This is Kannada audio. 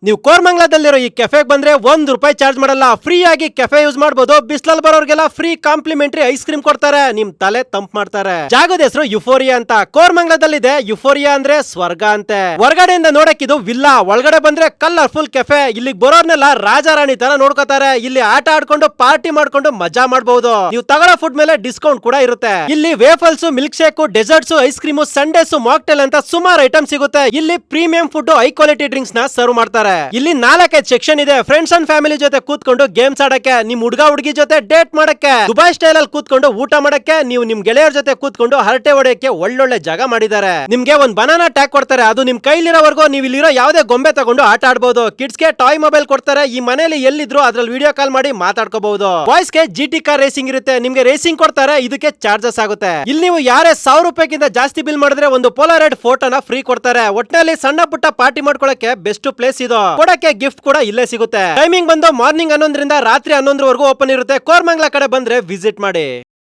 ನೀವು ಕೋರ್ಮಂಗ್ಲದಲ್ಲಿರೋ ಈ ಕೆಫೆಗೆ ಬಂದ್ರೆ ₹1 ಚಾರ್ಜ್ ಮಾಡಲ್ಲ, ಫ್ರೀ ಆಗಿ ಕೆಫೆ ಯೂಸ್ ಮಾಡಬಹುದು. ಬಿಸ್ಲಲ್ಲಿ ಬರೋರ್ಗೆಲ್ಲ ಫ್ರೀ ಕಾಂಪ್ಲಿಮೆಂಟರಿ ಐಸ್ ಕ್ರೀಮ್ ಕೊಡ್ತಾರೆ, ನಿಮ್ ತಲೆ ತಂಪ್ ಮಾಡ್ತಾರೆ. ಜಾಗದ ಹೆಸರು ಯುಫೋರಿಯಾ ಅಂತ. ಕೋರ್ಮಂಗ್ಲದಲ್ಲಿದೆ. ಯುಫೋರಿಯಾ ಅಂದ್ರೆ ಸ್ವರ್ಗ ಅಂತೆ. ಹೊರಗಡೆಯಿಂದ ನೋಡಕ್ ಇದು ವಿಲ್ಲಾ, ಒಳಗಡೆ ಬಂದ್ರೆ ಕಲರ್ಫುಲ್ ಕೆಫೆ. ಇಲ್ಲಿಗೆ ಬರೋರ್ನೆಲ್ಲ ರಾಜ ರಾಣಿ ತರ ನೋಡ್ಕೋತಾರೆ. ಇಲ್ಲಿ ಆಟ ಆಡ್ಕೊಂಡು ಪಾರ್ಟಿ ಮಾಡ್ಕೊಂಡು ಮಜಾ ಮಾಡಬಹುದು. ನೀವು ತಗೊಳ್ಳೋ ಫುಡ್ ಮೇಲೆ ಡಿಸ್ಕೌಂಟ್ ಕೂಡ ಇರುತ್ತೆ. ಇಲ್ಲಿ waffles, milk shake, desserts, ice cream, sundaes, mocktail ಅಂತ ಸುಮಾರು ಐಟಮ್ ಸಿಗುತ್ತೆ. ಇಲ್ಲಿ premium food, high quality drinks ನ ಸರ್ವ್ ಮಾಡ್ತಾರೆ. ಇಲ್ಲಿ 4-5 ಸೆಕ್ಷನ್ ಇದೆ. ಫ್ರೆಂಡ್ಸ್ ಅಂಡ್ ಫ್ಯಾಮಿಲಿ ಜೊತೆ ಕೂತ್ಕೊಂಡು ಗೇಮ್ಸ್ ಆಡಕ್ಕೆ, ನಿಮ್ ಹುಡುಗ ಹುಡುಗಿ ಜೊತೆ ಡೇಟ್ ಮಾಡಕ್ಕೆ, ದುಬೈ ಸ್ಟೈಲ್ ಅಲ್ಲಿ ಕೂತ್ಕೊಂಡು ಊಟ ಮಾಡಕ್ಕೆ, ನೀವು ನಿಮ್ ಗೆಳೆಯರ ಜೊತೆ ಕೂತ್ಕೊಂಡು ಹರಟೆ ಹೊಡೆಯಕ್ಕೆ ಒಳ್ಳೊಳ್ಳೆ ಜಾಗ ಮಾಡಿದ್ದಾರೆ. ನಿಮ್ಗೆ ಒಂದು ಬನಾನಾ ಟ್ಯಾಗ್ ಕೊಡ್ತಾರೆ, ಅದು ನಿಮ್ ಕೈಲಿರೋವರೆಗೂ ನೀವು ಇಲ್ಲಿರೋ ಯಾವುದೇ ಗೊಂಬೆ ತಗೊಂಡು ಆಟ ಆಡಬಹುದು. ಕಿಡ್ಸ್ ಗೆ ಟಾಯ್ ಮೊಬೈಲ್ ಕೊಡ್ತಾರೆ. ಈ ಮನೆಯಲ್ಲಿ ಎಲ್ಲಿದ್ರು ಅದ್ರಲ್ಲಿ ವಿಡಿಯೋ ಕಾಲ್ ಮಾಡಿ ಮಾತಾಡ್ಕೋಬಹುದು. ಬಾಯ್ಸ್ ಗೆ GT ಕಾರ್ ರೇಸಿಂಗ್ ಇರುತ್ತೆ, ನಿಮ್ಗೆ ರೇಸಿಂಗ್ ಕೊಡ್ತಾರೆ. ಇದಕ್ಕೆ ಚಾರ್ಜಸ್ ಆಗುತ್ತೆ. ಇಲ್ಲಿ ನೀವು ಯಾರೇ ₹1000 ಜಾಸ್ತಿ ಬಿಲ್ ಮಾಡಿದ್ರೆ ಒಂದು ಪೋಲಾರೈಡ್ ಫೋಟೋನ ಫ್ರೀ ಕೊಡ್ತಾರೆ. ಒಟ್ಟಿನಲ್ಲಿ ಸಣ್ಣ ಪುಟ್ಟ ಪಾರ್ಟಿ ಮಾಡ್ಕೊಳಕ್ಕೆ ಬೆಸ್ಟ್ ಪ್ಲೇಸ್ ಇದು. ಕೊಡಕ್ಕೆ ಗಿಫ್ಟ್ ಕೂಡ ಇಲ್ಲೇ ಸಿಗುತ್ತೆ. ಟೈಮಿಂಗ್ ಬಂದು ಮಾರ್ನಿಂಗ್ 11 ರಿಂದ ರಾತ್ರಿ 11 ವರೆಗೂ ಓಪನ್ ಇರುತ್ತೆ. ಕೋರ್ಮಂಗ್ಲ ಕಡೆ ಬಂದ್ರೆ ವಿಸಿಟ್ ಮಾಡಿ.